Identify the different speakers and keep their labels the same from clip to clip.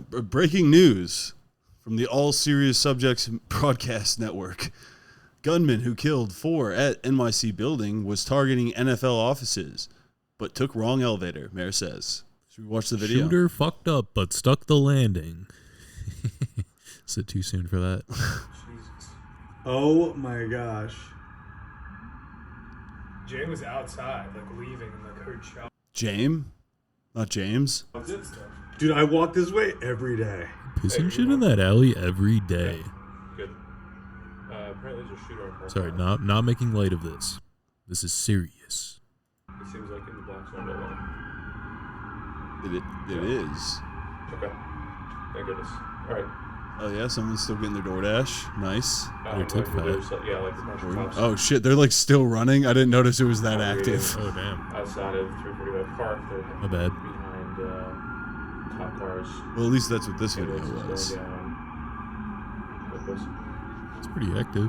Speaker 1: Breaking news from the All Serious Subjects Broadcast Network. Gunman who killed 4 at NYC building was targeting NFL offices, but took wrong elevator, mayor says. Should we watch the video?
Speaker 2: Shooter fucked up, but stuck the landing. Is it too soon for that?
Speaker 3: Jesus. Oh my gosh.
Speaker 4: Jay was outside, like leaving, and like heard shots.
Speaker 1: James? Not James?
Speaker 3: Dude, I walk this way every day.
Speaker 2: Pissing shit in that alley every day.
Speaker 5: Good. Apparently there's a shooter on
Speaker 2: Sorry, not making light of this. This is serious.
Speaker 5: It seems like in the black zone alone.
Speaker 1: It is.
Speaker 5: Okay. Thank goodness. All right.
Speaker 1: Oh yeah, someone's still getting their DoorDash. Nice.
Speaker 2: Their tip fat.
Speaker 5: Yeah, like a bunch of cops.
Speaker 1: Oh shit, they're like still running. I didn't notice it was that active.
Speaker 2: Oh damn.
Speaker 5: Outside of 345 Park, they're
Speaker 2: My bad.
Speaker 5: behind cop cars.
Speaker 1: Well, at least that's what this video
Speaker 5: Ambulances
Speaker 1: was.
Speaker 5: going down. Like this.
Speaker 2: It's pretty active.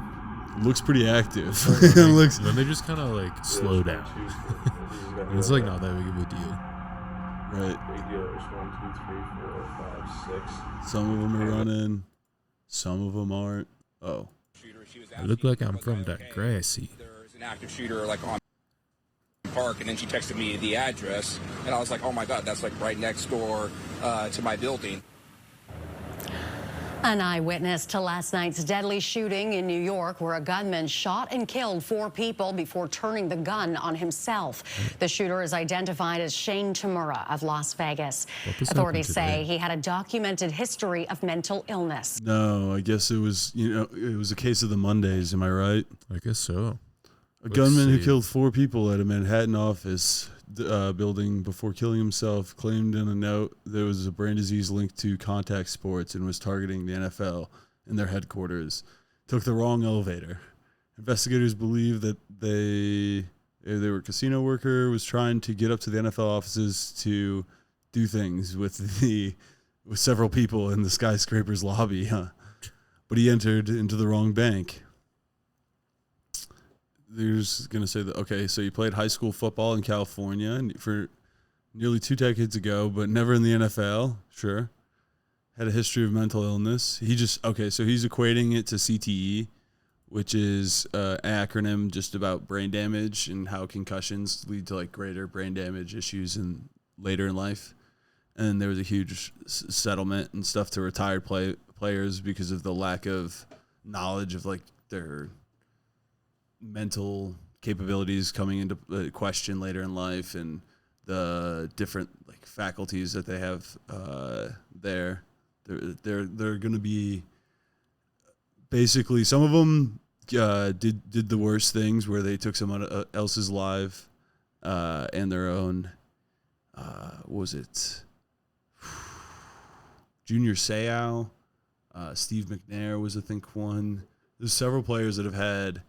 Speaker 1: Looks pretty active. It looks.
Speaker 2: Then they just kind of like slow down. And it's like not that big of a deal.
Speaker 1: Right.
Speaker 5: Big deal. There's 1, 2, 3, 4, 5, 6.
Speaker 1: Some of them are running. Some of them aren't. Oh.
Speaker 2: I look like I'm from Degrassi.
Speaker 6: There's an active shooter like on Park, and then she texted me the address, and I was like, oh my god, that's like right next door to my building.
Speaker 7: An eyewitness to last night's deadly shooting in New York, where a gunman shot and killed 4 people before turning the gun on himself. The shooter is identified as Shane Tamura of Las Vegas. Authorities say he had a documented history of mental illness.
Speaker 1: No, I guess it was, it was a case of the Mondays. Am I right?
Speaker 2: I guess so.
Speaker 1: A gunman who killed 4 people at a Manhattan office building before killing himself claimed in a note there was a brain disease linked to contact sports and was targeting the NFL in their headquarters. Took the wrong elevator. Investigators believe that they were a casino worker, was trying to get up to the NFL offices to do things with several people in the skyscraper's lobby. But he entered into the wrong bank. They're just going to say that, okay, so you played high school football in California for nearly 2 decades ago, but never in the NFL. Sure. Had a history of mental illness. So he's equating it to CTE, which is an acronym just about brain damage and how concussions lead to like greater brain damage issues later in life. And there was a huge settlement and stuff to retired players because of the lack of knowledge of like their mental capabilities coming into question later in life, and the different like faculties that they have there. They're going to be basically, some of them did the worst things where they took someone else's life and their own. What was it? Junior Seau, Steve McNair was I think one. There's several players that have had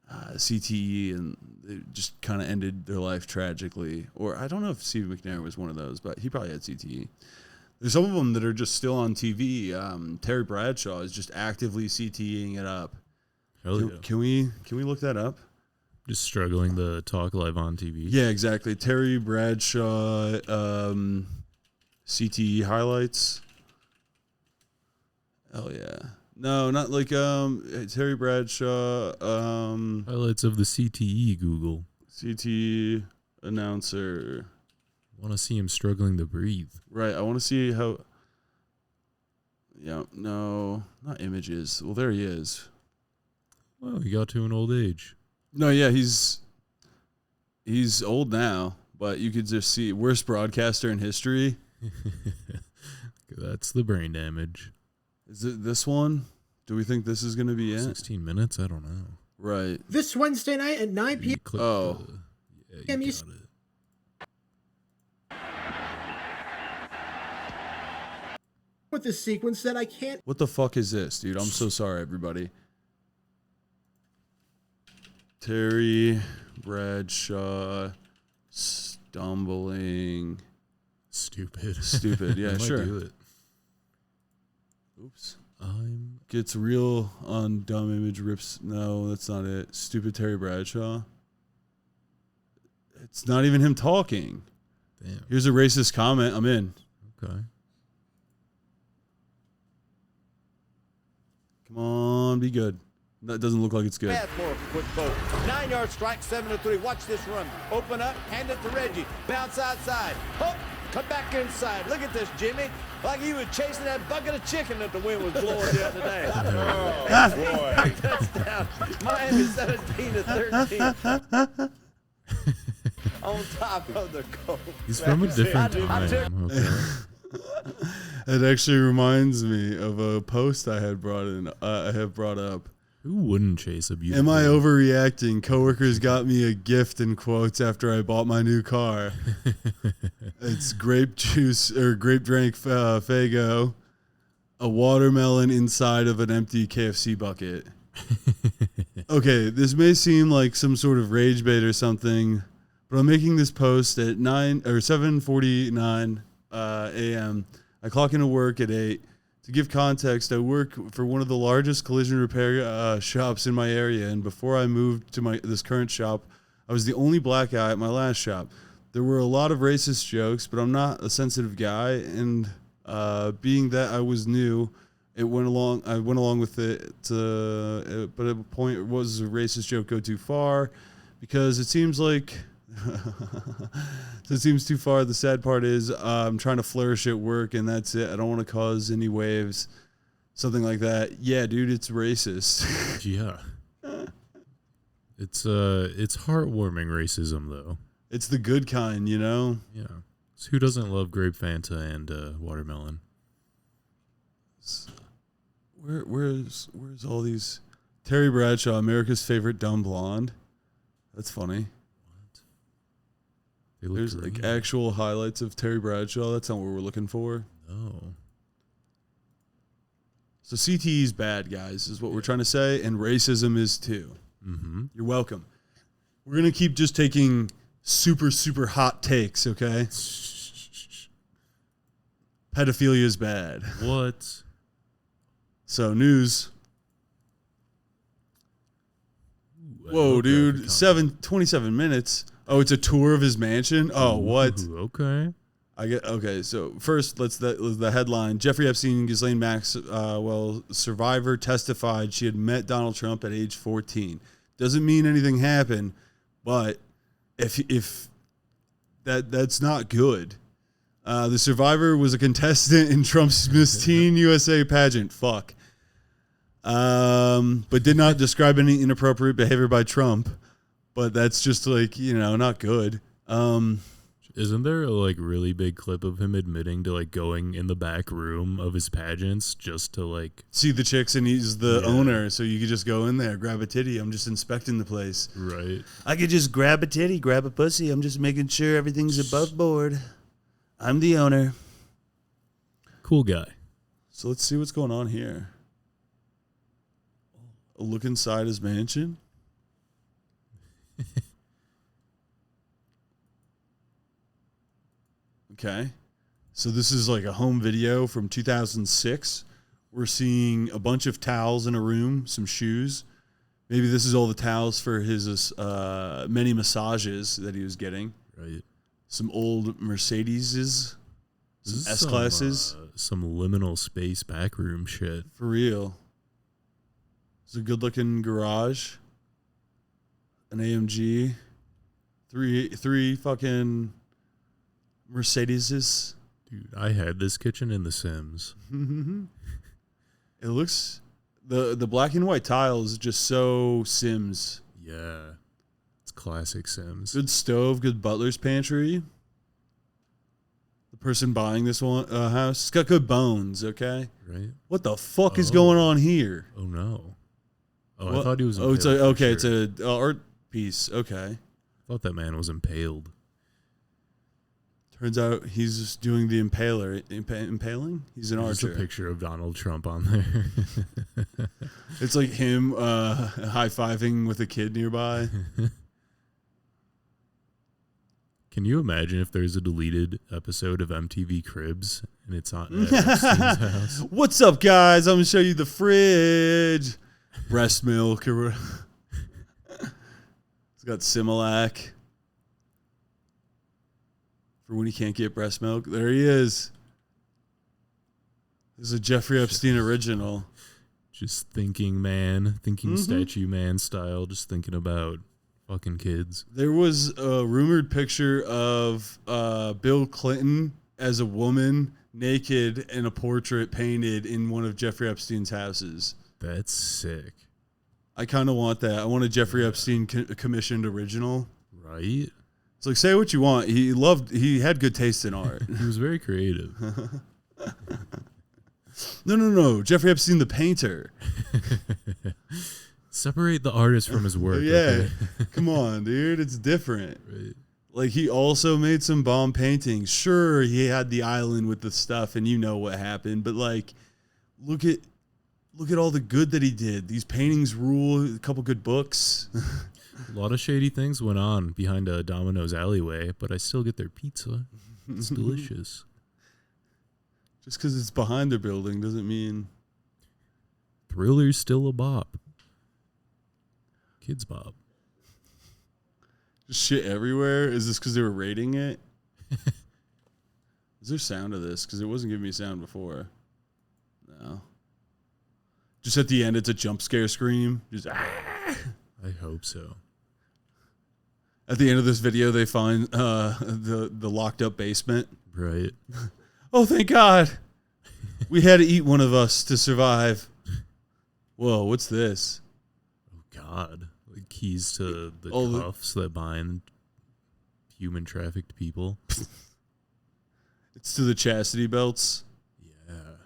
Speaker 1: CTE, and they just kind of ended their life tragically. Or I don't know if Steve McNair was one of those, but he probably had CTE. There's some of them that are just still on TV. Terry Bradshaw is just actively CTEing it up.
Speaker 2: Hell yeah.
Speaker 1: Can we look that up?
Speaker 2: Just struggling to talk live on TV.
Speaker 1: Yeah, exactly. Terry Bradshaw CTE highlights. Hell yeah. No, not like Terry Bradshaw.
Speaker 2: Highlights of the CTE Google.
Speaker 1: CTE announcer.
Speaker 2: Want to see him struggling to breathe.
Speaker 1: Right. I want to see how. Yeah. No, not images. Well, there he is.
Speaker 2: Well, he got to an old age.
Speaker 1: No, yeah, he's old now, but you could just see worst broadcaster in history.
Speaker 2: That's the brain damage.
Speaker 1: Is it this one? Do we think this is going to be it?
Speaker 2: 16 minutes? I don't know.
Speaker 1: Right.
Speaker 8: This Wednesday night at 9 p.m.
Speaker 1: Oh.
Speaker 2: Yeah, you got it.
Speaker 8: With this sequence that I can't.
Speaker 1: What the fuck is this, dude? I'm so sorry, everybody. Terry Bradshaw stumbling. Stupid. Yeah, sure.
Speaker 2: Do it.
Speaker 1: Oops. Gets real on dumb image rips. No, that's not it. Stupid Terry Bradshaw. It's not even him talking.
Speaker 2: Damn.
Speaker 1: Here's a racist comment. I'm in.
Speaker 2: Okay.
Speaker 1: on, be good. That doesn't look like it's good.
Speaker 9: Bad for a quick vote. 9-yard strike, 7-3. Watch this run. Open up, hand it to Reggie. Bounce outside. Hook, come back inside. Look at this, Jimmy. Like he was chasing that bucket of chicken that the wind was blowing the other day. Oh, boy. Touchdown. Miami 17-13. On top of the goal.
Speaker 2: He's from a different time. Okay.
Speaker 1: It actually reminds me of a post I had brought up.
Speaker 2: Who wouldn't chase a beautiful?
Speaker 1: Am I overreacting? Coworkers got me a gift in quotes after I bought my new car. It's grape juice or grape drink Faygo, a watermelon inside of an empty KFC bucket. Okay, this may seem like some sort of rage bait or something, but I'm making this post at 7:49 a.m. I clock into work at 8. To give context, I work for one of the largest collision repair shops in my area, and before I moved to this current shop, I was the only black guy at my last shop. There were a lot of racist jokes, but I'm not a sensitive guy, and being that I was new, I went along with it. But at a point, was a racist joke go too far? Because it seems like it seems too far. The sad part is I'm trying to flourish at work, and that's it. I don't want to cause any waves, something like that. Yeah, dude, it's racist.
Speaker 2: Yeah, it's heartwarming racism though.
Speaker 1: It's the good kind, you know.
Speaker 2: Yeah, so who doesn't love grape Fanta and watermelon?
Speaker 1: Where's all these? Terry Bradshaw, America's favorite dumb blonde. That's funny. There's like actual highlights of Terry Bradshaw. That's not what we're looking for.
Speaker 2: No.
Speaker 1: So CTE is bad, guys, is what we're trying to say, and racism is too.
Speaker 2: Mm-hmm.
Speaker 1: You're welcome. We're gonna keep just taking super, super hot takes, okay? Pedophilia is bad.
Speaker 2: What?
Speaker 1: So news.
Speaker 2: Ooh,
Speaker 1: whoa, dude! 27 minutes. Oh, it's a tour of his mansion. Oh, what?
Speaker 2: Ooh, okay.
Speaker 1: Okay. So first, let's the headline: Jeffrey Epstein, Ghislaine Maxwell survivor testified she had met Donald Trump at age 14. Doesn't mean anything happened, but if that's not good. The survivor was a contestant in Trump's Miss Teen USA pageant. Fuck. But did not describe any inappropriate behavior by Trump. But that's just like, not good.
Speaker 2: Isn't there a like really big clip of him admitting to like going in the back room of his pageants just to like
Speaker 1: see the chicks, and he's the owner, so you could just go in there, grab a titty. I'm just inspecting the place.
Speaker 2: Right.
Speaker 1: I could just grab a titty, grab a pussy. I'm just making sure everything's above board. I'm the owner.
Speaker 2: Cool guy.
Speaker 1: So let's see what's going on here. A look inside his mansion. Okay. So this is like a home video from 2006. We're seeing a bunch of towels in a room, some shoes. Maybe this is all the towels for his many massages that he was getting.
Speaker 2: Right.
Speaker 1: Some old Mercedeses, some S-classes.
Speaker 2: Some liminal space backroom shit.
Speaker 1: For real. It's a good-looking garage. An AMG. Three fucking Mercedeses.
Speaker 2: Dude, I had this kitchen in The Sims.
Speaker 1: It looks... The black and white tile is just so Sims.
Speaker 2: Yeah. It's classic Sims.
Speaker 1: Good stove, good butler's pantry. The person buying this one house, it's got good bones, okay?
Speaker 2: Right.
Speaker 1: What the fuck is going on here?
Speaker 2: Oh, no. Oh,
Speaker 1: What?
Speaker 2: I thought he was
Speaker 1: Oh, it's
Speaker 2: impaled.
Speaker 1: it's a art piece. Okay.
Speaker 2: I thought that man was impaled.
Speaker 1: Turns out he's just doing the impaling. He's an
Speaker 2: There's
Speaker 1: archer.
Speaker 2: a picture of Donald Trump on there.
Speaker 1: It's like him high-fiving with a kid nearby.
Speaker 2: Can you imagine if there's a deleted episode of MTV Cribs and it's on at Epstein's house?
Speaker 1: What's up, guys? I'm going to show you the fridge. Breast milk. It's got Similac. For when he can't get breast milk. There he is. This is a Jeffrey Epstein original.
Speaker 2: Just thinking statue man style, just thinking about fucking kids.
Speaker 1: There was a rumored picture of Bill Clinton as a woman naked in a portrait painted in one of Jeffrey Epstein's houses.
Speaker 2: That's sick.
Speaker 1: I kind of want that. I want a Jeffrey Epstein commissioned original.
Speaker 2: Right?
Speaker 1: It's like, say what you want. He had good taste in art.
Speaker 2: He was very creative.
Speaker 1: No. Jeffrey Epstein, the painter.
Speaker 2: Separate the artist from his work.
Speaker 1: Yeah.
Speaker 2: Okay?
Speaker 1: Come on, dude. It's different.
Speaker 2: Right.
Speaker 1: Like, he also made some bomb paintings. Sure, he had the island with the stuff, and you know what happened. But, like, look at all the good that he did. These paintings rule. A couple good books.
Speaker 2: A lot of shady things went on behind a Domino's alleyway, but I still get their pizza. It's delicious.
Speaker 1: Just because it's behind their building doesn't mean...
Speaker 2: Thriller's still a bop. Kids bop.
Speaker 1: Just shit everywhere? Is this because they were rating it? Is there sound of this? Because it wasn't giving me sound before. No. Just at the end, it's a jump scare scream. Just
Speaker 2: I hope so.
Speaker 1: At the end of this video, they find the locked up basement.
Speaker 2: Right.
Speaker 1: Oh, thank God. We had to eat one of us to survive. Whoa, what's this?
Speaker 2: Oh, God. Like keys to the cuffs that bind human trafficked people.
Speaker 1: It's to the chastity belts.
Speaker 2: Yeah.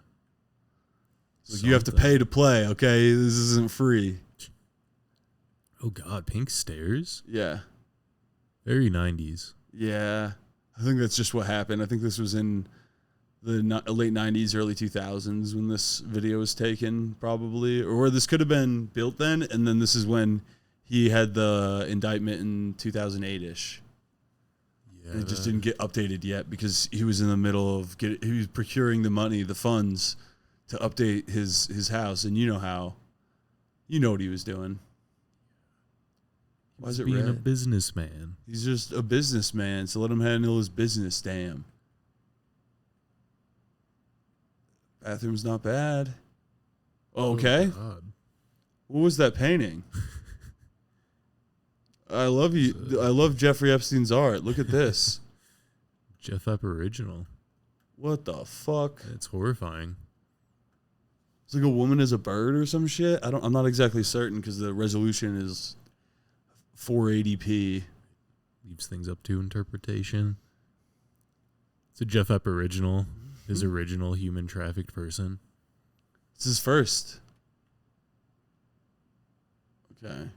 Speaker 1: Like, you have to pay to play, okay? This isn't free.
Speaker 2: Oh, God. Pink stairs?
Speaker 1: Yeah.
Speaker 2: Very 90s.
Speaker 1: Yeah. I think that's just what happened. I think this was in the late 90s, early 2000s when this video was taken, probably. Or this could have been built then, and then this is when he had the indictment in 2008-ish. Yeah. It just didn't get updated yet because he was in the middle of he was procuring the money, the funds, to update his house, and you know what he was doing. Why is it
Speaker 2: being
Speaker 1: red?
Speaker 2: a businessman?
Speaker 1: He's just a businessman, so let him handle his business. Damn. Bathroom's not bad. Okay.
Speaker 2: Oh,
Speaker 1: what was that painting? I love you. I love Jeffrey Epstein's art. Look at this.
Speaker 2: Jeff Ep original.
Speaker 1: What the fuck?
Speaker 2: It's horrifying.
Speaker 1: It's like a woman as a bird or some shit. I'm not exactly certain because the resolution is 480p.
Speaker 2: Leaves things up to interpretation. It's a Jeff Ep original. His original human trafficked person.
Speaker 1: It's his first. Okay.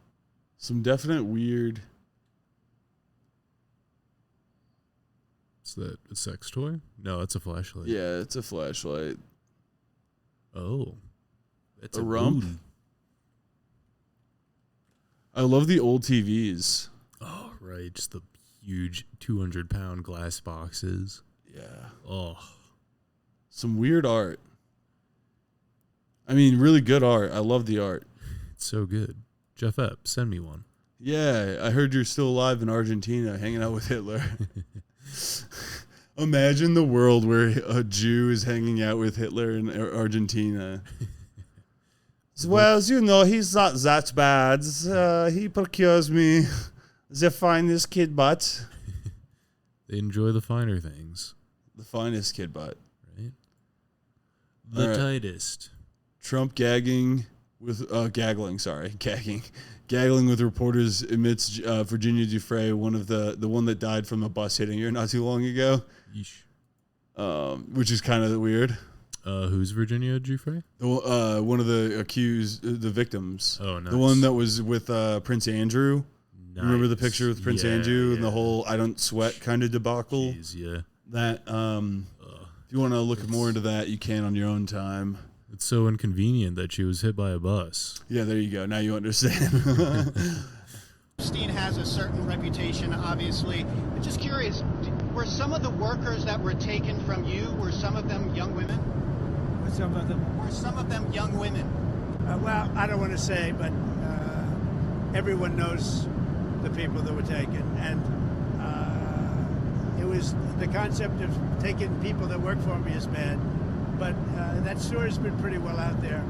Speaker 1: Some definite weird.
Speaker 2: Is that a sex toy? No, it's a flashlight.
Speaker 1: Yeah, it's a flashlight.
Speaker 2: Oh. It's
Speaker 1: a rump.
Speaker 2: booty.
Speaker 1: I love the old TVs.
Speaker 2: Oh, right. Just the huge 200-pound glass boxes.
Speaker 1: Yeah.
Speaker 2: Oh.
Speaker 1: Some weird art. I mean, really good art. I love the art.
Speaker 2: It's so good. Jeff Ep, send me one.
Speaker 1: Yeah, I heard you're still alive in Argentina hanging out with Hitler. Imagine the world where a Jew is hanging out with Hitler in Argentina. Well, you know, he's not that bad. He procures me the finest kid butt.
Speaker 2: They enjoy the finer things.
Speaker 1: The finest kid butt.
Speaker 2: Right? The tightest.
Speaker 1: Trump gagging with gaggling with reporters amidst Virginia Giuffre, one of the one that died from a bus hitting her not too long ago.
Speaker 2: Yeesh.
Speaker 1: Which is kind of weird.
Speaker 2: Who's Virginia Giuffre?
Speaker 1: One of the accused, the victims.
Speaker 2: Oh, nice.
Speaker 1: The one that was with Prince Andrew.
Speaker 2: Nice.
Speaker 1: Remember the picture with Prince Andrew and the whole "I don't sweat" kind of debacle.
Speaker 2: Jeez, yeah.
Speaker 1: That if you want to look more into that, you can on your own time.
Speaker 2: It's so inconvenient that she was hit by a bus.
Speaker 1: Yeah, there you go. Now you understand.
Speaker 10: Epstein has a certain reputation, obviously. I'm just curious, were some of the workers that were taken from you, were some of them young women?
Speaker 11: Were some of them young women? Well, I don't want to say, but everyone knows the people that were taken. And it was the concept of taking people that work for me is bad. But that story's been pretty well out there.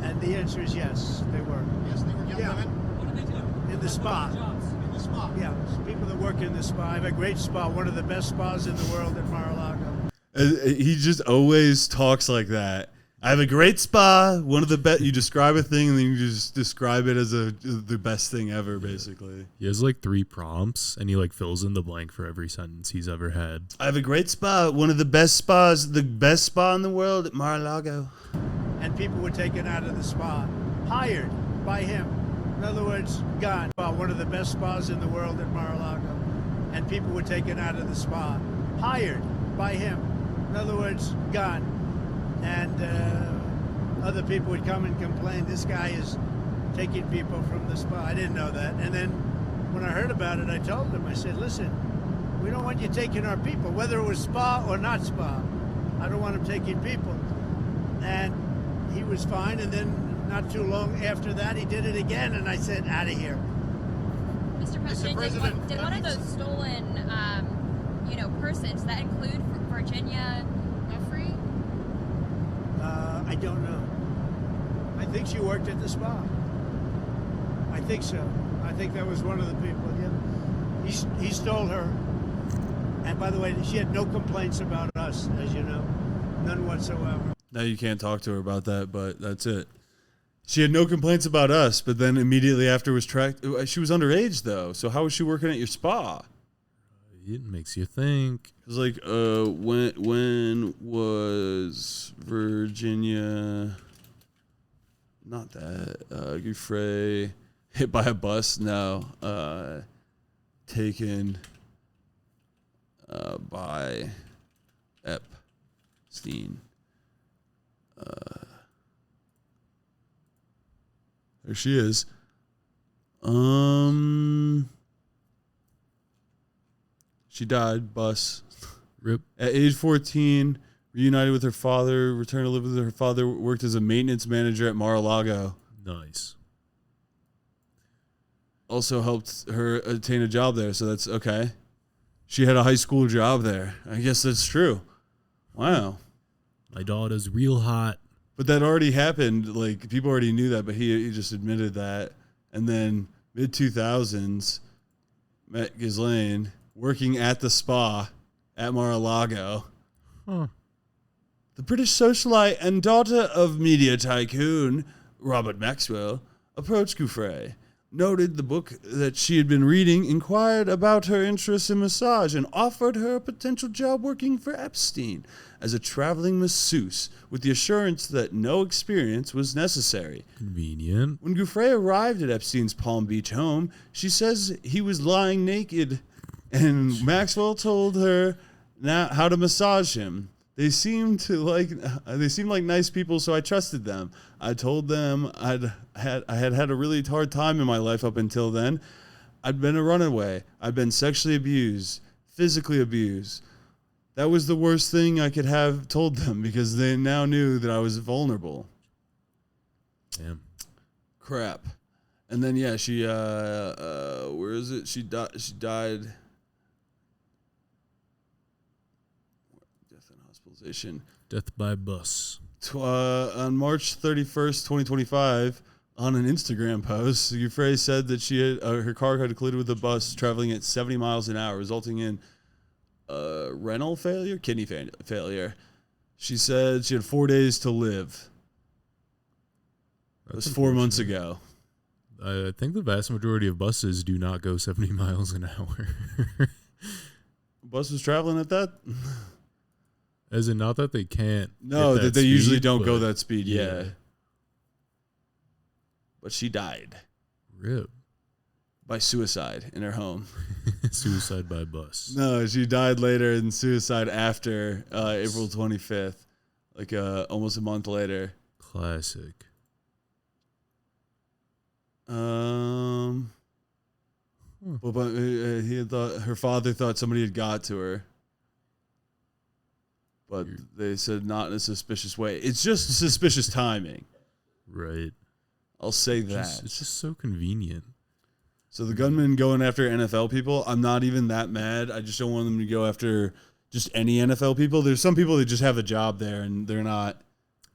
Speaker 11: And the answer is yes, they were.
Speaker 10: Yes, they were young women.
Speaker 11: What did they do? In the spa.
Speaker 10: In the spa.
Speaker 11: Yeah, people that work in the spa. I have a great spa, one of the best spas in the world at Mar-a-Lago.
Speaker 1: He just always talks like that. I have a great spa, one of the best. You describe a thing and then you just describe it as the best thing ever, basically.
Speaker 2: He has like 3 prompts and he like fills in the blank for every sentence he's ever had.
Speaker 1: I have a great spa, one of the best spas, the best spa in the world at Mar-a-Lago.
Speaker 11: And people were taken out of the spa, hired by him. In other words, gone. One of the best spas in the world at Mar-a-Lago. And people were taken out of the spa, hired by him. In other words, gone. And other people would come and complain, this guy is taking people from the spa. I didn't know that. And then when I heard about it, I told him, I said, listen, we don't want you taking our people, whether it was spa or not spa. I don't want him taking people. And he was fine. And then not too long after that, he did it again. And I said, out of here.
Speaker 12: Mr. President, did one of those stolen, persons, does that include Virginia Jeffrey?
Speaker 11: I don't know. I think she worked at the spa. I think so. I think that was one of the people. Yeah. He stole her. And by the way, she had no complaints about us, as you know. None whatsoever.
Speaker 1: Now you can't talk to her about that, but that's it. She had no complaints about us, but then immediately after was tracked. She was underage, though. So how was she working at your spa?
Speaker 2: It makes you think.
Speaker 1: It was like, when was Virginia, not that, Giuffre hit by a bus? No. Taken by Epstein. There she is. She died, bus.
Speaker 2: Rip.
Speaker 1: At age 14, reunited with her father, returned to live with her father, worked as a maintenance manager at Mar-a-Lago.
Speaker 2: Nice.
Speaker 1: Also helped her attain a job there, so that's okay. She had a high school job there. I guess that's true. Wow.
Speaker 2: My daughter's real hot.
Speaker 1: But that already happened. Like, people already knew that, but he just admitted that. And then mid-2000s, met Ghislaine working at the spa at Mar-a-Lago.
Speaker 2: Huh.
Speaker 1: The British socialite and daughter of media tycoon Robert Maxwell approached Giuffre, noted the book that she had been reading, inquired about her interests in massage, and offered her a potential job working for Epstein as a traveling masseuse with the assurance that no experience was necessary.
Speaker 2: Convenient.
Speaker 1: When Giuffre arrived at Epstein's Palm Beach home, she says he was lying naked, and Maxwell told her how to massage him. They seemed like nice people, so I trusted them. I told them I had a really hard time in my life up until then. I'd been a runaway. I'd been sexually abused, physically abused. That was the worst thing I could have told them because they now knew that I was vulnerable.
Speaker 2: Damn.
Speaker 1: Crap. And then yeah, she where is it? She died. Death and hospitalization.
Speaker 2: Death by bus.
Speaker 1: On March 31st, 2025, on an Instagram post, Giuffre said that she had her car had collided with a bus traveling at 70 miles an hour, resulting in renal failure, kidney failure. She said she had 4 days to live. That was 4 months ago.
Speaker 2: I think the vast majority of buses do not go 70 miles an hour.
Speaker 1: Bus was traveling at that?
Speaker 2: As in, not that they can't.
Speaker 1: No, that they
Speaker 2: speed,
Speaker 1: usually don't go that speed, yeah. But she died.
Speaker 2: Rip.
Speaker 1: By suicide in her home.
Speaker 2: Suicide by bus.
Speaker 1: No, she died later and suicide after April 25th. Like almost a month later.
Speaker 2: Classic.
Speaker 1: But he had thought her father thought somebody had got to her. But they said not in a suspicious way. It's just suspicious timing.
Speaker 2: Right.
Speaker 1: I'll say that.
Speaker 2: It's just so convenient.
Speaker 1: So the gunman going after NFL people, I'm not even that mad. I just don't want them to go after just any NFL people. There's some people that just have a job there and they're not.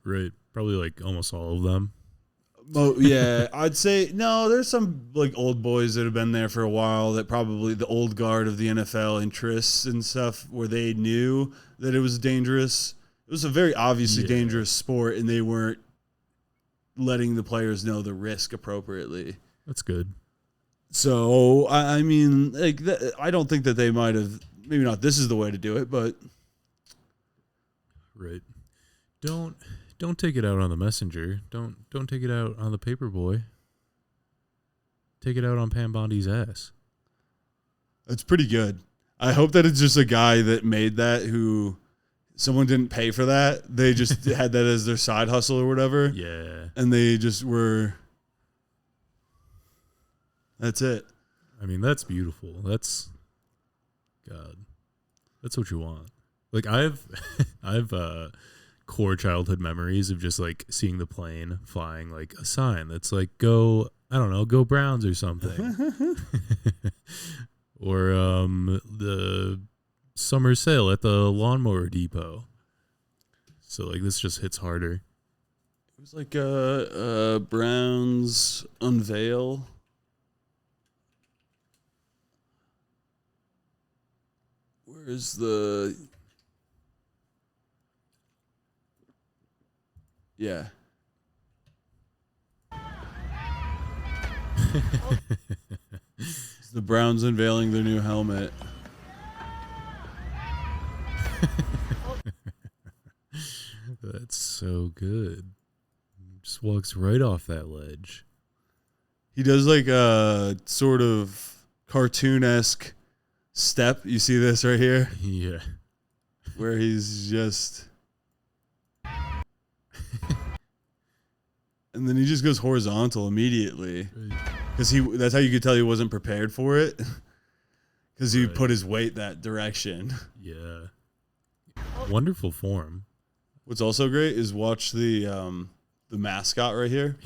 Speaker 2: Right. Probably like almost all of them.
Speaker 1: Oh, yeah, I'd say no. There's some like old boys that have been there for a while that probably the old guard of the NFL interests and stuff where they knew that it was dangerous. It was a very obviously dangerous sport, and they weren't letting the players know the risk appropriately.
Speaker 2: That's good.
Speaker 1: So I mean, like, I don't think that they might have. Maybe not. This is the way to do it, but
Speaker 2: right. Don't take it out on the messenger. Don't take it out on the paper boy. Take it out on Pam Bondi's ass.
Speaker 1: That's pretty good. I hope that it's just a guy that made that who someone didn't pay for that. They just had that as their side hustle or whatever.
Speaker 2: Yeah.
Speaker 1: And they just were. That's it.
Speaker 2: I mean, that's beautiful. That's God. That's what you want. Like I've core childhood memories of just like seeing the plane flying like a sign that's like go Browns or something. Or the summer sale at the lawnmower depot. So like this just hits harder.
Speaker 1: It was like Browns unveil. Where's the... Yeah. It's the Browns unveiling their new helmet.
Speaker 2: That's so good. Just walks right off that ledge.
Speaker 1: He does like a sort of cartoon-esque step. You see this right here?
Speaker 2: Yeah.
Speaker 1: Where he's just... And then he just goes horizontal immediately. Because that's how you could tell he wasn't prepared for it. Because he put his weight that direction.
Speaker 2: Yeah. Wonderful form.
Speaker 1: What's also great is watch the mascot right here.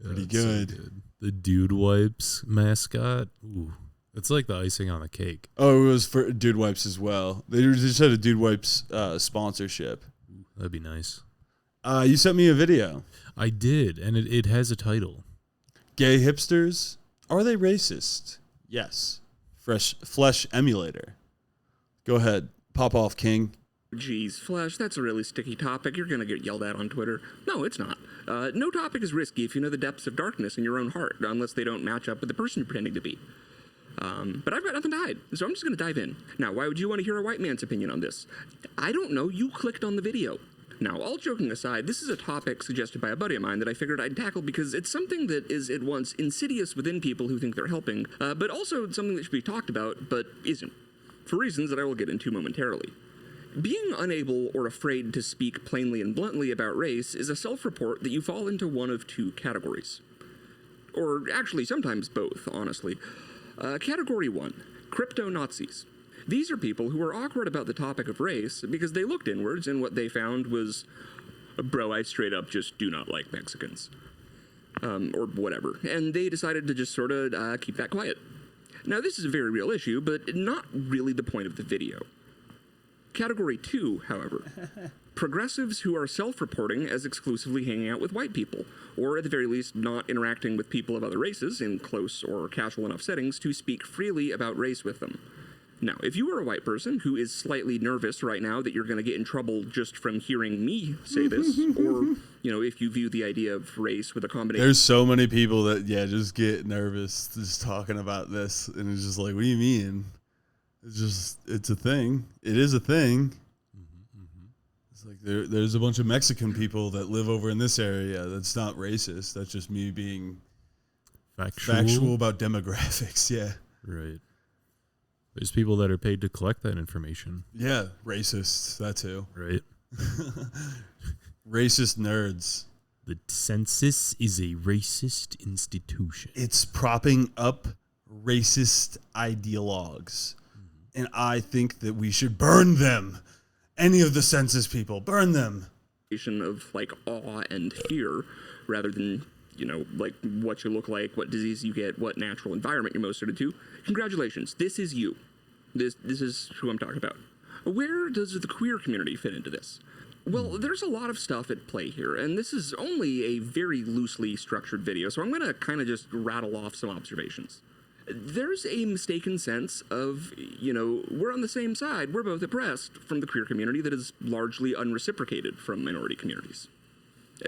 Speaker 1: Pretty good.
Speaker 2: So good. The Dude Wipes mascot. Ooh. It's like the icing on the cake.
Speaker 1: Oh, it was for Dude Wipes as well. They just had a Dude Wipes sponsorship.
Speaker 2: That'd be nice.
Speaker 1: You sent me a video.
Speaker 2: I did, and it has a title.
Speaker 1: Gay hipsters, are they racist? Yes. Flesh emulator. Go ahead. Pop off, King.
Speaker 13: Geez, Flesh, that's a really sticky topic. You're going to get yelled at on Twitter. No, it's not. No topic is risky if you know the depths of darkness in your own heart, unless they don't match up with the person you're pretending to be. But I've got nothing to hide, so I'm just going to dive in. Now, why would you want to hear a white man's opinion on this? I don't know. You clicked on the video. Now, all joking aside, this is a topic suggested by a buddy of mine that I figured I'd tackle because it's something that is at once insidious within people who think they're helping, but also something that should be talked about, but isn't, for reasons that I will get into momentarily. Being unable or afraid to speak plainly and bluntly about race is a self-report that you fall into one of two categories. Or actually, sometimes both, honestly. Category 1, crypto-Nazis. These are people who are awkward about the topic of race because they looked inwards and what they found was, bro, I straight up just do not like Mexicans. Or whatever. And they decided to just sort of keep that quiet. Now, this is a very real issue, but not really the point of the video. Category 2, however, progressives who are self-reporting as exclusively hanging out with white people, or at the very least not interacting with people of other races in close or casual enough settings to speak freely about race with them. Now, if you are a white person who is slightly nervous right now that you're going to get in trouble just from hearing me say this, or, if you view the idea of race with a combination...
Speaker 1: There's so many people that, just get nervous just talking about this, and it's just like, what do you mean? It's a thing. It is a thing. It's like there's a bunch of Mexican people that live over in this area. That's not racist. That's just me being factual about demographics. Yeah.
Speaker 2: Right. There's people that are paid to collect that information.
Speaker 1: Yeah. Racist. That too.
Speaker 2: Right.
Speaker 1: Racist nerds.
Speaker 2: The census is a racist institution.
Speaker 1: It's propping up racist ideologues. And I think that we should burn them. Any of the census people, burn them.
Speaker 13: Of like awe and fear rather than, like what you look like, what disease you get, what natural environment you're most suited to. Congratulations. This is you. This is who I'm talking about. Where does the queer community fit into this? Well, there's a lot of stuff at play here, and this is only a very loosely structured video, so I'm going to kind of just rattle off some observations. There's a mistaken sense of, we're on the same side, we're both oppressed from the queer community that is largely unreciprocated from minority communities.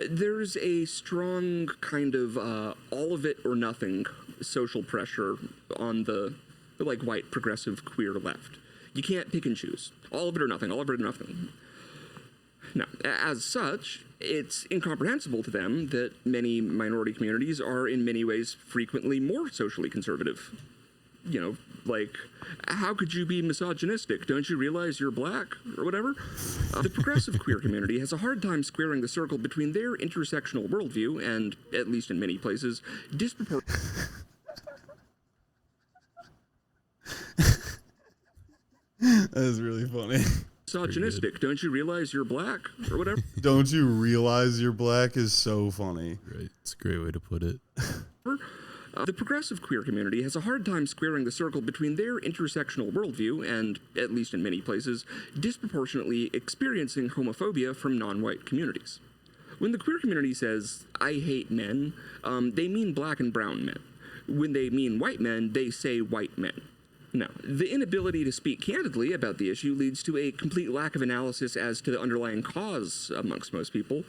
Speaker 13: There's a strong kind of all of it or nothing social pressure on the white progressive queer left. You can't pick and choose. All of it or nothing, all of it or nothing. Now, as such, it's incomprehensible to them that many minority communities are in many ways frequently more socially conservative. How could you be misogynistic? Don't you realize you're black? Or whatever? The progressive queer community has a hard time squaring the circle between their intersectional worldview and, at least in many places, disproportionate...
Speaker 1: That is really funny.
Speaker 13: Misogynistic. Don't you realize you're black? Or whatever?
Speaker 1: Don't you realize you're black is so funny.
Speaker 2: Right. It's a great way to put it.
Speaker 13: The progressive queer community has a hard time squaring the circle between their intersectional worldview and, at least in many places, disproportionately experiencing homophobia from non-white communities. When the queer community says, "I hate men," they mean black and brown men. When they mean white men, they say white men. Now, the inability to speak candidly about the issue leads to a complete lack of analysis as to the underlying cause amongst most people.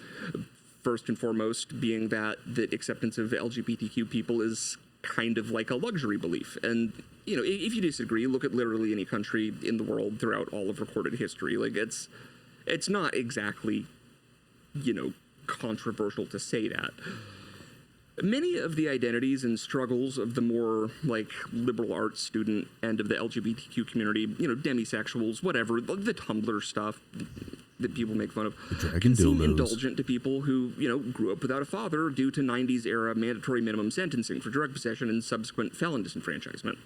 Speaker 13: First and foremost being that acceptance of LGBTQ people is kind of like a luxury belief. And, if you disagree, look at literally any country in the world throughout all of recorded history. It's not exactly, controversial to say that. Many of the identities and struggles of the more, liberal arts student end of the LGBTQ community, demisexuals, whatever, the Tumblr stuff that people make fun of, can seem indulgent to people who, grew up without a father due to 90s era mandatory minimum sentencing for drug possession and subsequent felon disenfranchisement.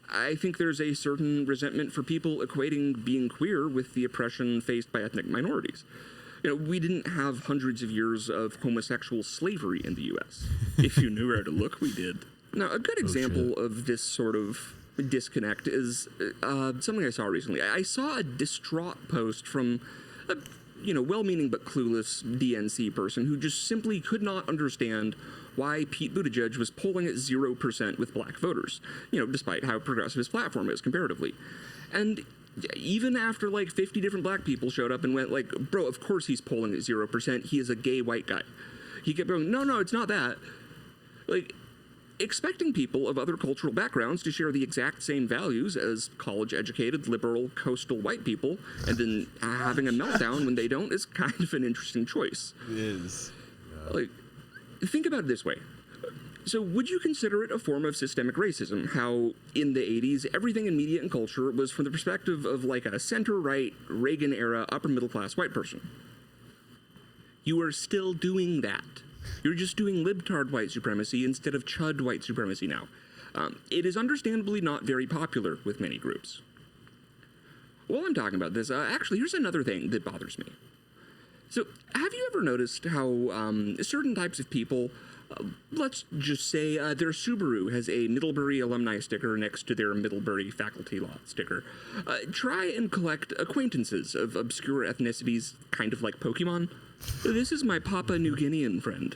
Speaker 13: I think there's a certain resentment for people equating being queer with the oppression faced by ethnic minorities. We didn't have hundreds of years of homosexual slavery in the U.S. If you knew where to look, we did. Now, a good example of this sort of disconnect is something I saw recently. I saw a distraught post from a, well-meaning but clueless DNC person who just simply could not understand why Pete Buttigieg was polling at 0% with black voters, despite how progressive his platform is comparatively. And even after 50 different black people showed up and went bro, of course he's polling at 0%. He is a gay white guy. He kept going, no, it's not that. Expecting people of other cultural backgrounds to share the exact same values as college-educated, liberal, coastal white people, and then having a meltdown when they don't is kind of an interesting choice.
Speaker 1: It is.
Speaker 13: Think about it this way. So would you consider it a form of systemic racism, how in the 80s, everything in media and culture was from the perspective of a center-right, Reagan-era, upper-middle-class white person? You are still doing that. You're just doing libtard white supremacy instead of chud white supremacy now. It is understandably not very popular with many groups. While I'm talking about this, actually, here's another thing that bothers me. So have you ever noticed how certain types of people, let's just say their Subaru has a Middlebury alumni sticker next to their Middlebury faculty lot sticker, try and collect acquaintances of obscure ethnicities, kind of like Pokemon? This is my Papua New Guinean friend.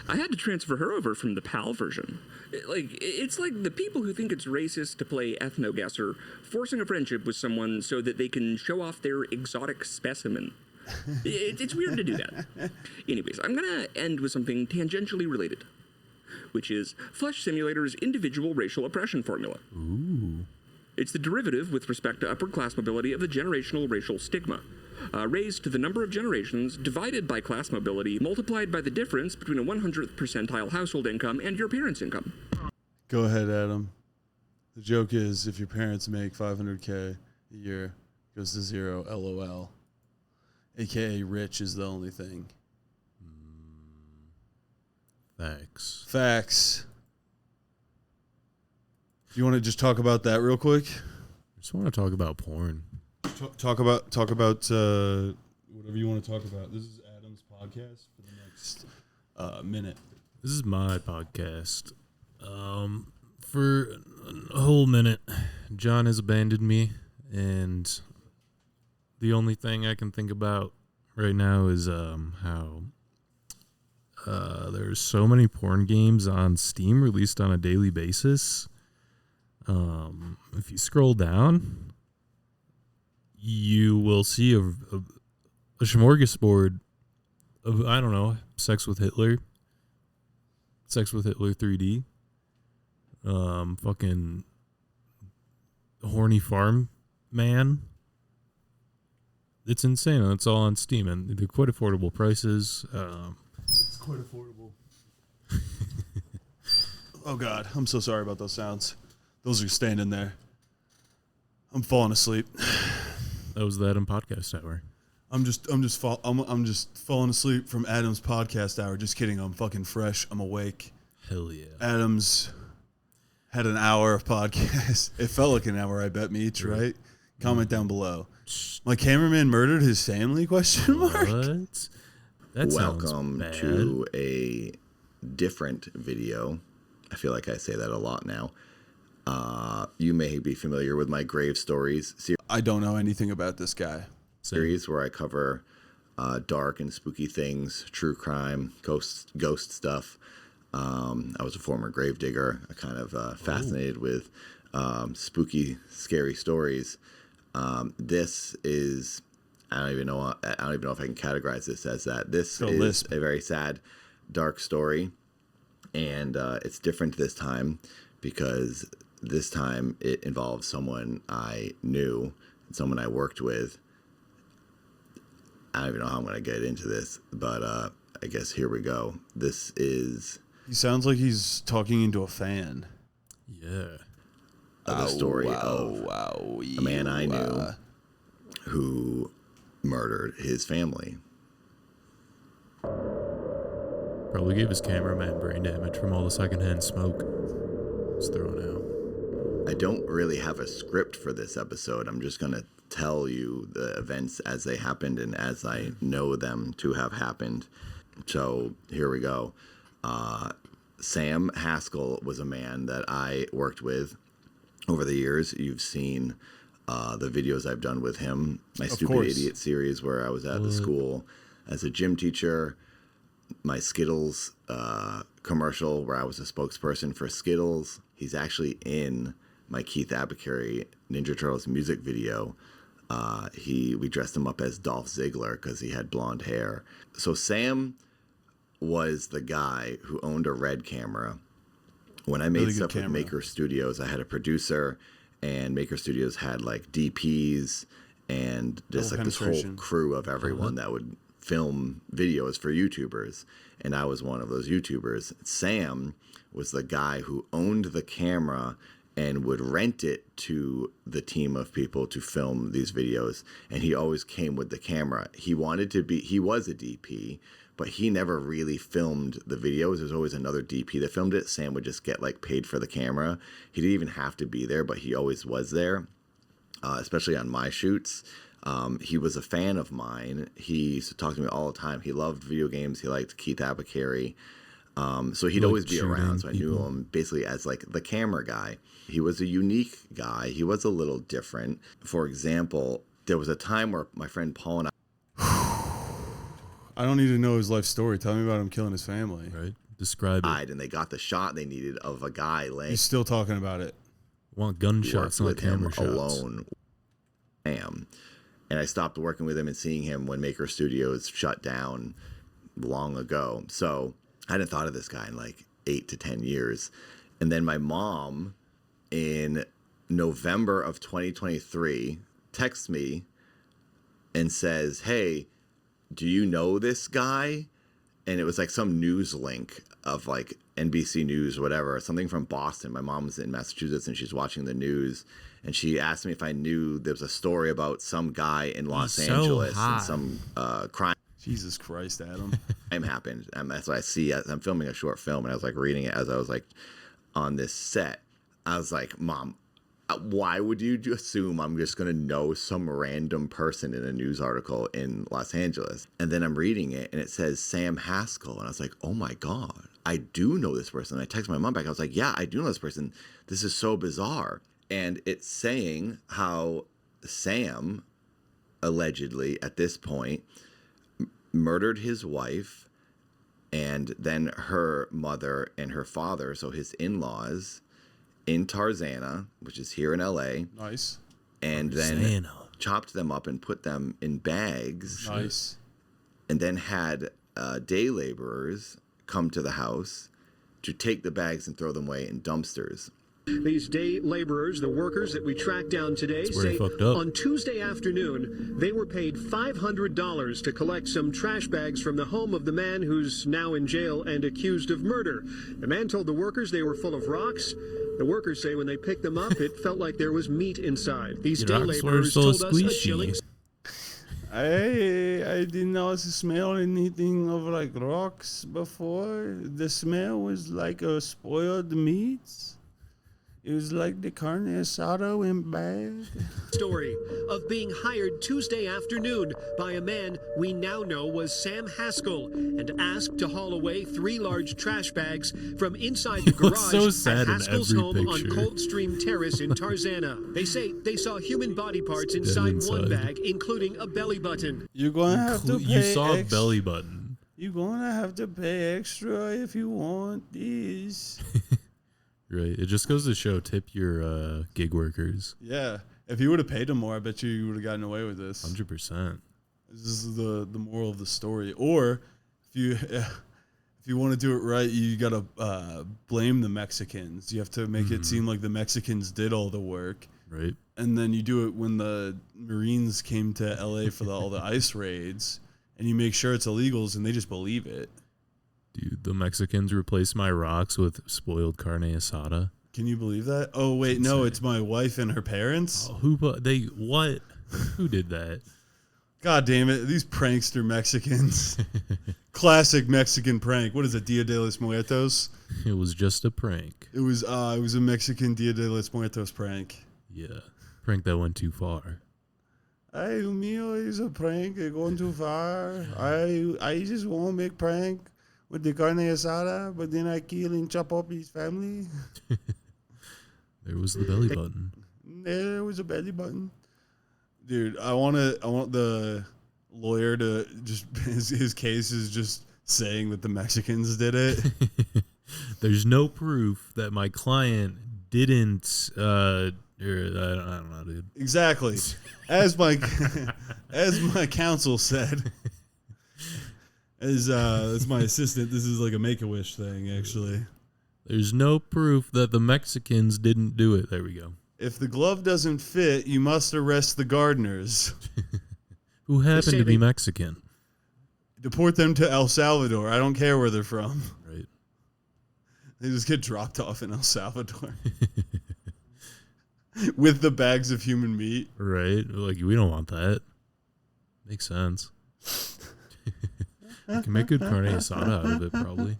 Speaker 13: I had to transfer her over from the PAL version. It's like the people who think it's racist to play ethno-guesser forcing a friendship with someone so that they can show off their exotic specimen. It's weird to do that. Anyways, I'm going to end with something tangentially related, which is Flesh Simulator's individual racial oppression formula.
Speaker 2: Ooh.
Speaker 13: It's the derivative with respect to upward class mobility of the generational racial stigma, raised to the number of generations divided by class mobility multiplied by the difference between a 100th percentile household income and your parents' income.
Speaker 1: Go ahead, Adam. The joke is if your parents make $500K a year, it goes to zero, LOL. AKA rich is the only thing.
Speaker 2: Facts.
Speaker 1: Facts. Do you want to just talk about that real quick?
Speaker 2: I just want to talk about porn.
Speaker 1: Talk about whatever you want to talk about. This is Adam's podcast for the next minute.
Speaker 2: This is my podcast. For a whole minute, John has abandoned me, and The only thing I can think about right now is how there's so many porn games on Steam released on a daily basis. If you scroll down, you will see a smorgasbord of, I don't know, Sex with Hitler 3D, fucking horny farm man. It's insane. It's all on Steam, and they're quite affordable prices.
Speaker 1: It's quite affordable. Oh God, I'm so sorry about those sounds. Those are staying in there. I'm falling asleep.
Speaker 2: That was the Adam Podcast Hour.
Speaker 1: I'm just falling asleep from Adam's podcast hour. Just kidding. I'm fucking fresh. I'm awake.
Speaker 2: Hell yeah.
Speaker 1: Adam's had an hour of podcast. It felt like an hour, I bet, Meech, right? Comment down below. My cameraman murdered his family, question mark?
Speaker 2: What? That
Speaker 14: Welcome to a different video. I feel like I say that a lot now. You may be familiar with my Grave Stories series.
Speaker 1: I don't know anything about this guy.
Speaker 14: Series where I cover dark and spooky things, true crime, ghost stuff. I was a former grave digger. I kind of fascinated with spooky, scary stories. This is, I don't even know if I can categorize this as that. This is a very sad, dark story, and it's different this time because this time it involves someone I knew, someone I worked with. I don't even know how I'm going to get into this, but I guess here we go. This is...
Speaker 1: He sounds like he's talking into a fan.
Speaker 2: Yeah.
Speaker 14: The story of a man I knew who murdered his family.
Speaker 2: Probably gave his cameraman brain damage from all the secondhand smoke he's throwing out.
Speaker 14: I don't really have a script for this episode. I'm just going to tell you the events as they happened and as I know them to have happened. So here we go. Sam Haskell was a man that I worked with over the years. You've seen the videos I've done with him, my Stupid Idiot series where I was at the school as a gym teacher, my Skittles commercial where I was a spokesperson for Skittles. He's actually in my Keith Abacary Ninja Turtles music video. We dressed him up as Dolph Ziggler because he had blonde hair. So Sam was the guy who owned a Red camera. When I made really stuff with Maker Studios, I had a producer, and Maker Studios had like DPs and just like this whole crew of everyone that would film videos for YouTubers. And I was one of those YouTubers. Sam was the guy who owned the camera and would rent it to the team of people to film these videos. And he always came with the camera. He was a DP, but he never really filmed the videos. There's always another DP that filmed it. Sam would just get like paid for the camera. He didn't even have to be there, but he always was there, especially on my shoots. He was a fan of mine. He used to talk to me all the time. He loved video games. He liked Keith Abacary. So he'd always be around. So I knew him basically as like the camera guy. He was a unique guy. He was a little different. For example, there was a time where my friend Paul and
Speaker 1: I don't need to know his life story. Tell me about him killing his family.
Speaker 2: Right. Describe it.
Speaker 14: And they got the shot they needed of a guy laying.
Speaker 1: He's still talking about it.
Speaker 2: Want gunshots, not camera shots.
Speaker 14: Alone. And I stopped working with him and seeing him when Maker Studios shut down long ago. So I hadn't thought of this guy in like 8 to 10 years. And then my mom in November of 2023 texts me and says, "Hey, do you know this guy?" And it was like some news link of like NBC News or whatever, something from Boston. My mom's in Massachusetts and she's watching the news. And she asked me if I knew there was a story about some guy in Los Angeles and some crime.
Speaker 1: Jesus Christ, Adam.
Speaker 14: Happened. That's what I see. I'm filming a short film and I was like reading it as I was like on this set. I was like, "Mom, why would you assume I'm just going to know some random person in a news article in Los Angeles?" And then I'm reading it and it says Sam Haskell. And I was like, "Oh my God, I do know this person." And I texted my mom back. I was like, "Yeah, I do know this person. This is so bizarre." And it's saying how Sam allegedly at this point, murdered his wife and then her mother and her father, so his in-laws, in Tarzana, which is here in LA.
Speaker 1: Nice.
Speaker 14: And then chopped them up and put them in bags.
Speaker 1: Nice.
Speaker 14: And then had day laborers come to the house to take the bags and throw them away in dumpsters.
Speaker 15: These day laborers, the workers that we tracked down today, say on Tuesday afternoon they were paid $500 to collect some trash bags from the home of the man who's now in jail and accused of murder. The man told the workers they were full of rocks. The workers say when they picked them up, it felt like there was meat inside. These day laborers told us a chilling...
Speaker 1: I did not smell anything of like rocks before. The smell was like a spoiled meats. It was like the carne asada went bad.
Speaker 15: Story of being hired Tuesday afternoon by a man we now know was Sam Haskell and asked to haul away 3 large trash bags from inside the garage at Haskell's home on Coldstream Terrace in Tarzana. They say they saw human body parts inside one bag, including a belly button.
Speaker 1: You're going to have to pay
Speaker 2: You saw a belly button.
Speaker 1: You're going to have to pay extra if you want this.
Speaker 2: Right. It just goes to show, tip your gig workers.
Speaker 1: Yeah. If you would have paid them more, I bet you would have gotten away with this.
Speaker 2: 100%.
Speaker 1: This is the moral of the story. Or if you want to do it right, you got to blame the Mexicans. You have to make it seem like the Mexicans did all the work.
Speaker 2: Right.
Speaker 1: And then you do it when the Marines came to LA for all the ICE raids, and you make sure it's illegals, and they just believe it.
Speaker 2: Dude, the Mexicans replaced my rocks with spoiled carne asada.
Speaker 1: Can you believe that? Oh, wait, no, it's my wife and her parents.
Speaker 2: Oh, what? Who did that?
Speaker 1: God damn it. These prankster Mexicans. Classic Mexican prank. What is it, Dia de los Muertos?
Speaker 2: It was just a prank.
Speaker 1: It was a Mexican Dia de los Muertos prank.
Speaker 2: Yeah, prank that went too far.
Speaker 1: Ay, mío, it's a prank. It's going too far. I just want to make prank with the carne asada, but then I kill and chop up his family.
Speaker 2: There was the belly button.
Speaker 1: There was a belly button. Dude, I want the lawyer to just, his case is just saying that the Mexicans did it.
Speaker 2: There's no proof that my client didn't, I don't know, dude.
Speaker 1: Exactly. As my counsel said. As my assistant, this is like a Make-A-Wish thing, actually.
Speaker 2: There's no proof that the Mexicans didn't do it. There we go.
Speaker 1: If the glove doesn't fit, you must arrest the gardeners.
Speaker 2: Who happen to be Mexican.
Speaker 1: Deport them to El Salvador. I don't care where they're from.
Speaker 2: Right.
Speaker 1: They just get dropped off in El Salvador. With the bags of human meat.
Speaker 2: Right. Like, we don't want that. Makes sense. You can make good carne asada out of it, probably.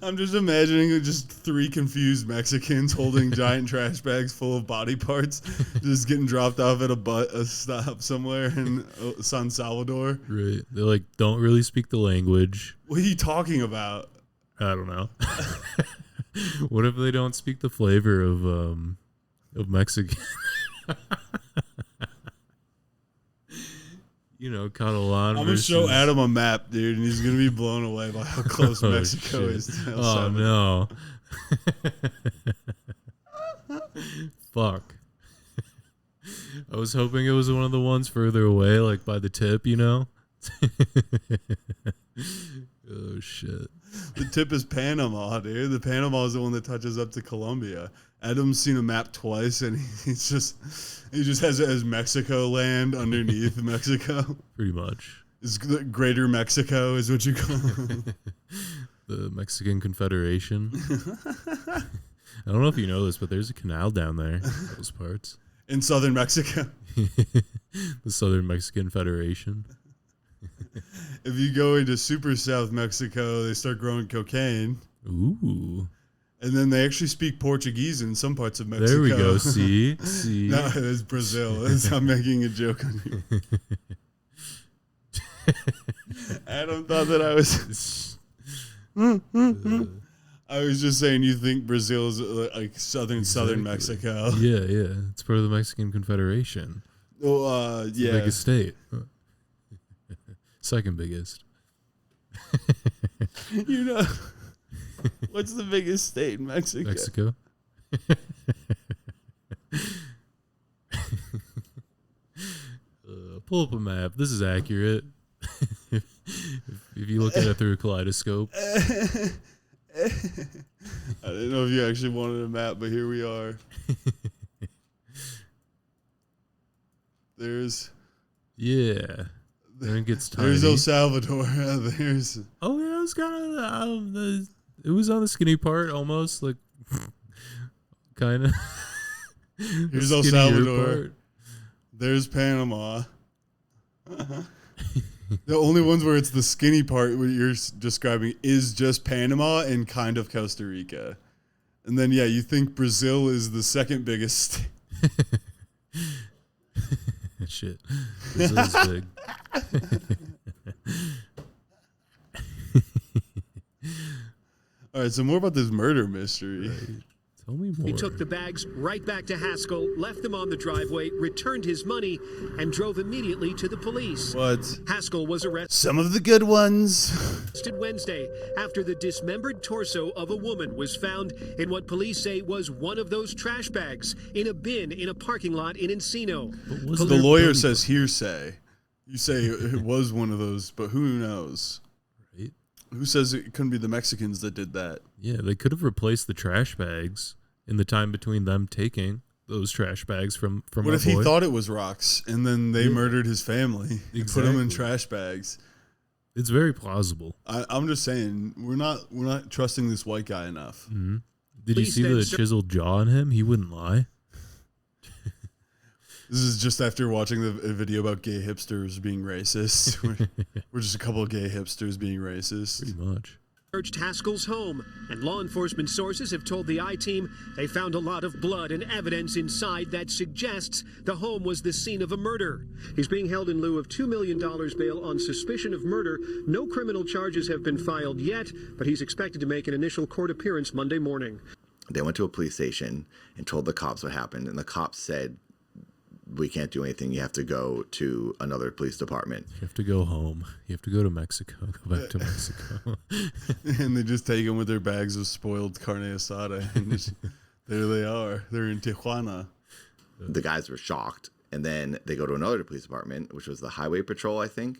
Speaker 1: I'm just imagining just 3 confused Mexicans holding giant trash bags full of body parts, just getting dropped off at a stop somewhere in San Salvador.
Speaker 2: Right. They like don't really speak the language.
Speaker 1: What are you talking about?
Speaker 2: I don't know. What if they don't speak the flavor of Mexican? You know, Catalan.
Speaker 1: I'm going to show Adam a map, dude, and he's going to be blown away by how close Mexico is to El Salvador.
Speaker 2: No. Fuck. I was hoping it was one of the ones further away, like by the tip, you know? Oh, shit.
Speaker 1: The tip is Panama, dude. The Panama is the one that touches up to Colombia. Adam's seen a map twice, and he just has it as Mexico land underneath Mexico.
Speaker 2: Pretty much.
Speaker 1: It's Greater Mexico is what you call it.
Speaker 2: The Mexican Confederation. I don't know if you know this, but there's a canal down there. Those parts.
Speaker 1: In southern Mexico.
Speaker 2: The Southern Mexican Federation.
Speaker 1: If you go into super South Mexico, they start growing cocaine.
Speaker 2: Ooh.
Speaker 1: And then they actually speak Portuguese in some parts of Mexico.
Speaker 2: There we go. See?
Speaker 1: No, it's Brazil. I'm making a joke on you. Adam thought that I was... I was just saying, you think Brazil is like southern Mexico?
Speaker 2: Yeah, it's part of the Mexican Confederation.
Speaker 1: Oh,
Speaker 2: it's
Speaker 1: yeah,
Speaker 2: the biggest state, second biggest.
Speaker 1: You know, what's the biggest state in Mexico?
Speaker 2: Mexico. Pull up a map. This is accurate. if you look at it through a kaleidoscope.
Speaker 1: I didn't know if you actually wanted a map, but here we are. There's...
Speaker 2: Yeah. Then it gets tiny.
Speaker 1: There's El Salvador. There's...
Speaker 2: Oh, yeah, it was kind of... it was on the skinny part, almost. Like, kind of.
Speaker 1: Here's El Salvador. Part. There's Panama. The only ones where it's the skinny part, what you're describing, is just Panama and kind of Costa Rica. And then, yeah, you think Brazil is the second biggest.
Speaker 2: Shit. Brazil's big.
Speaker 1: All right, so more about this murder mystery. Right.
Speaker 2: Tell me more.
Speaker 15: He took the bags right back to Haskell, left them on the driveway, returned his money, and drove immediately to the police.
Speaker 1: What?
Speaker 15: Haskell was arrested.
Speaker 1: Some of the good ones.
Speaker 15: Wednesday after the dismembered torso of a woman was found in what police say was one of those trash bags in a bin in a parking lot in Encino.
Speaker 1: The lawyer says hearsay. You say it was one of those, but who knows?
Speaker 2: Right?
Speaker 1: Who says it couldn't be the Mexicans that did that?
Speaker 2: Yeah, they could have replaced the trash bags in the time between them taking those trash bags from
Speaker 1: what if he thought it was rocks and then they murdered his family and put them in trash bags?
Speaker 2: It's very plausible.
Speaker 1: I'm just saying we're not trusting this white guy enough.
Speaker 2: Mm-hmm. Did you see the chiseled jaw on him? He wouldn't lie.
Speaker 1: This is just after watching the video about gay hipsters being racist. We're just a couple of gay hipsters being racist.
Speaker 2: Pretty much.
Speaker 15: Searched Haskell's home, and law enforcement sources have told the I-Team they found a lot of blood and evidence inside that suggests the home was the scene of a murder. He's being held in lieu of $2 million bail on suspicion of murder. No criminal charges have been filed yet, but he's expected to make an initial court appearance Monday morning.
Speaker 14: They went to a police station and told the cops what happened, and the cops said, we can't do anything. You have to go to another police department.
Speaker 2: You have to go home. You have to go to Mexico. Go back to Mexico.
Speaker 1: And they just take them with their bags of spoiled carne asada. And there they are. They're in Tijuana.
Speaker 14: The guys were shocked. And then they go to another police department, which was the highway patrol, I think.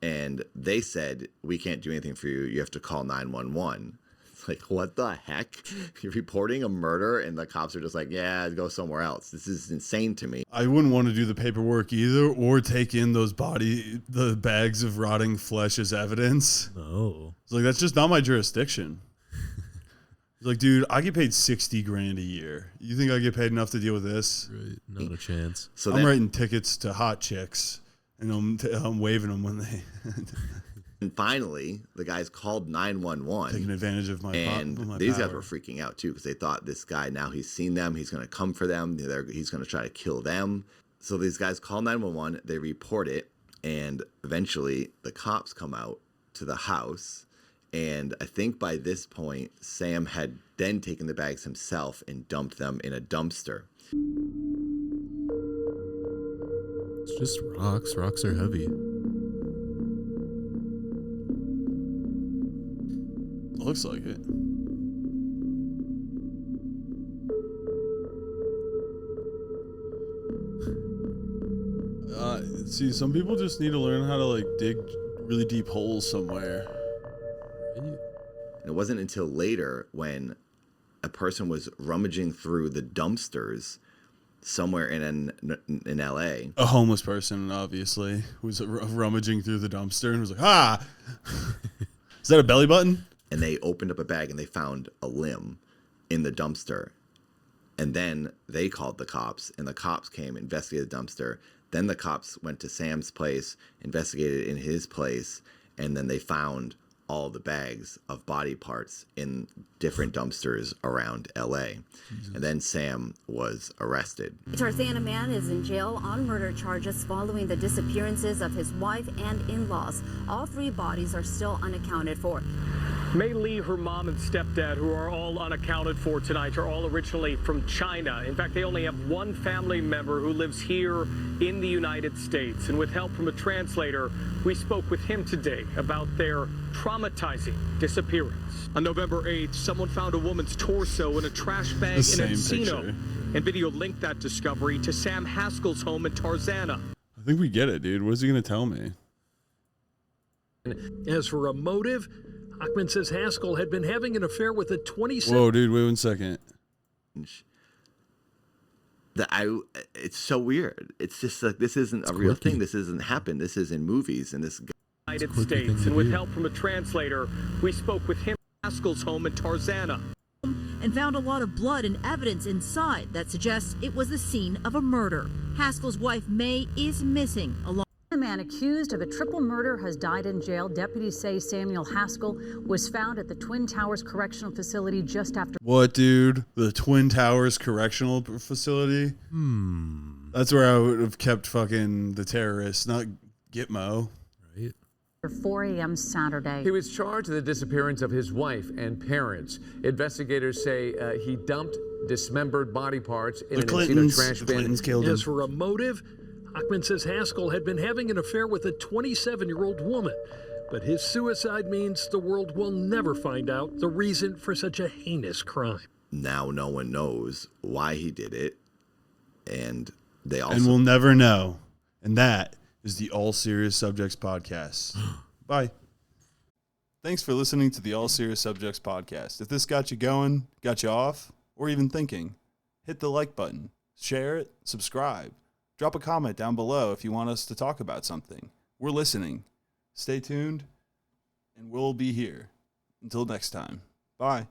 Speaker 14: And they said, we can't do anything for you. You have to call 911. Like, what the heck? You're reporting a murder and the cops are just like, yeah, go somewhere else. This is insane to me.
Speaker 1: I wouldn't want to do the paperwork either or take in the bags of rotting flesh as evidence.
Speaker 2: No.
Speaker 1: It's like, that's just not my jurisdiction. It's like, dude, I get paid $60,000 a year. You think I get paid enough to deal with this?
Speaker 2: Right. Not a chance.
Speaker 14: So
Speaker 1: I'm writing tickets to hot chicks and I'm waving them when they...
Speaker 14: And finally, the guys called 911.
Speaker 1: Taking advantage of my
Speaker 14: these
Speaker 1: power.
Speaker 14: guys were freaking out, too, because they thought this guy, now he's seen them. He's going to come for them. He's going to try to kill them. So these guys call 911. They report it. And eventually, the cops come out to the house. And I think by this point, Sam had then taken the bags himself and dumped them in a dumpster.
Speaker 2: It's just rocks. Rocks are heavy.
Speaker 1: Looks like it. See, some people just need to learn how to like dig really deep holes somewhere.
Speaker 14: And it wasn't until later when a person was rummaging through the dumpsters somewhere in LA.
Speaker 1: A homeless person, obviously, was rummaging through the dumpster and was like, ah! Is that a belly button?
Speaker 14: And they opened up a bag and they found a limb in the dumpster. And then they called the cops, and the cops came, investigated the dumpster. Then the cops went to Sam's place, investigated in his place, and then they found all the bags of body parts in different dumpsters around LA. Jesus. And then Sam was arrested.
Speaker 16: Tarzana man is in jail on murder charges following the disappearances of his wife and in-laws. All three bodies are still unaccounted for.
Speaker 17: Mei Li, her mom and stepdad, who are all unaccounted for tonight, are all originally from China. In fact, they only have one family member who lives here in the United States. And with help from a translator, we spoke with him today about their traumatizing disappearance. On November 8th, someone found a woman's torso in a trash bag in Encino. And video linked that discovery to Sam Haskell's home in Tarzana.
Speaker 1: I think we get it, dude. What is he going to tell me?
Speaker 18: As for a motive, Achman says Haskell had been having an affair with a 27.
Speaker 1: Whoa, dude, wait 1 second.
Speaker 14: It's so weird. It's just like, this isn't a real thing. This isn't happened. This is in movies, and this
Speaker 17: United States. And with help from a translator, we spoke with him at Haskell's home in Tarzana.
Speaker 19: And found a lot of blood and evidence inside that suggests it was the scene of a murder. Haskell's wife, May, is missing.
Speaker 20: A man accused of a triple murder has died in jail. Deputies say Samuel Haskell was found at the Twin Towers Correctional Facility just after.
Speaker 1: What, dude? The Twin Towers Correctional Facility? That's where I would have kept fucking the terrorists, not Gitmo.
Speaker 2: Right.
Speaker 20: 4 a.m. Saturday.
Speaker 21: He was charged with the disappearance of his wife and parents. Investigators say he dumped dismembered body parts in an Encino trash bin.
Speaker 1: Killed him.
Speaker 18: As for a motive, Achman says Haskell had been having an affair with a 27-year-old woman, but his suicide means the world will never find out the reason for such a heinous crime.
Speaker 14: Now no one knows why he did it, and they also...
Speaker 1: And we'll never know. And that is the All Serious Subjects Podcast. Bye. Thanks for listening to the All Serious Subjects Podcast. If this got you going, got you off, or even thinking, hit the like button, share it, subscribe. Drop a comment down below if you want us to talk about something. We're listening. Stay tuned, and we'll be here. Until next time. Bye.